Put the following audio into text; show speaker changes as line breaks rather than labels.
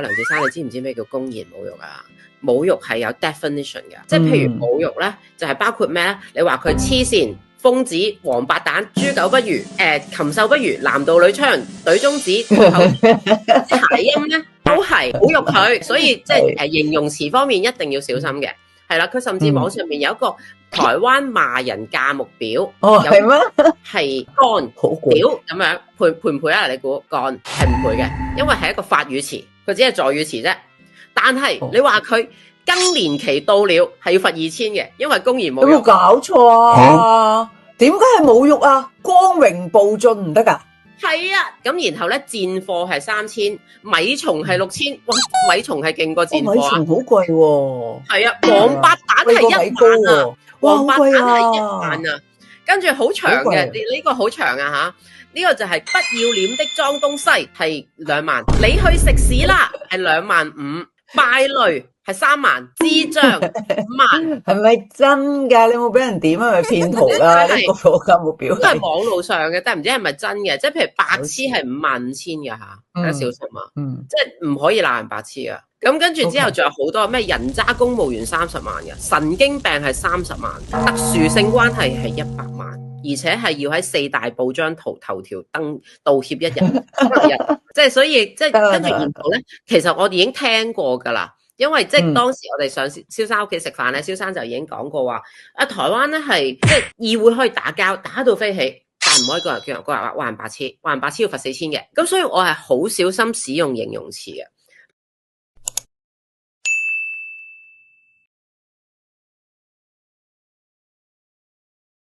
梁志珊，你知唔知咩叫公然侮辱啊？侮辱係有 definition 嘅，即係譬如侮辱咧，就係包括咩咧？你話佢黐線、瘋子、王八蛋、豬狗不如、禽獸不如、男盜女娼、隊中指、脫口諧音咧，都係侮辱佢。所以即係形容詞方面一定要小心嘅。係啦，佢甚至網上面有一個台灣罵人價目表，
係咩？
係幹表咁樣，賠唔賠啊？你估幹係唔賠嘅，因為係一個法語詞，佢只係助語詞啫。但係你話佢更年期到了，係要罰2000嘅，因為公然侮辱。
有冇搞錯啊？點解係侮辱啊？光榮暴進唔得㗎？
係啊，咁然後咧戰貨係3000，米蟲係6000，哇！米蟲係勁過戰貨啊！
米蟲好貴喎。係
啊，王八蛋係1萬啊！王八蛋係1萬啊！跟住好長嘅，呢個好長啊嚇！呢個就係不要臉的裝東西係2萬，你去食屎啦係25000，敗類係3萬，智障5萬，
係咪真㗎？你有冇俾人點啊？係騙徒啊？呢個價目表
都係網路上嘅，但係唔知係咪真嘅？即係譬如白痴係55000嘅嚇，大家小心啊！即係唔可以鬧人白痴啊！咁跟住之後仲有好多咩人渣公務員30萬嘅，神經病係30萬，特殊性關係係100萬，而且係要喺4大報章頭條道歉1日，即係所以即係跟住然後咧，其實我哋已經聽過㗎啦。因為即係當時我哋上蕭生屋企食飯咧，蕭生就已經講過話，台灣咧係即係議會可以打交，打到飛起，但係唔可以叫人話人白痴，話人白痴要罰4000嘅。咁所以我係好小心使用形容詞嘅。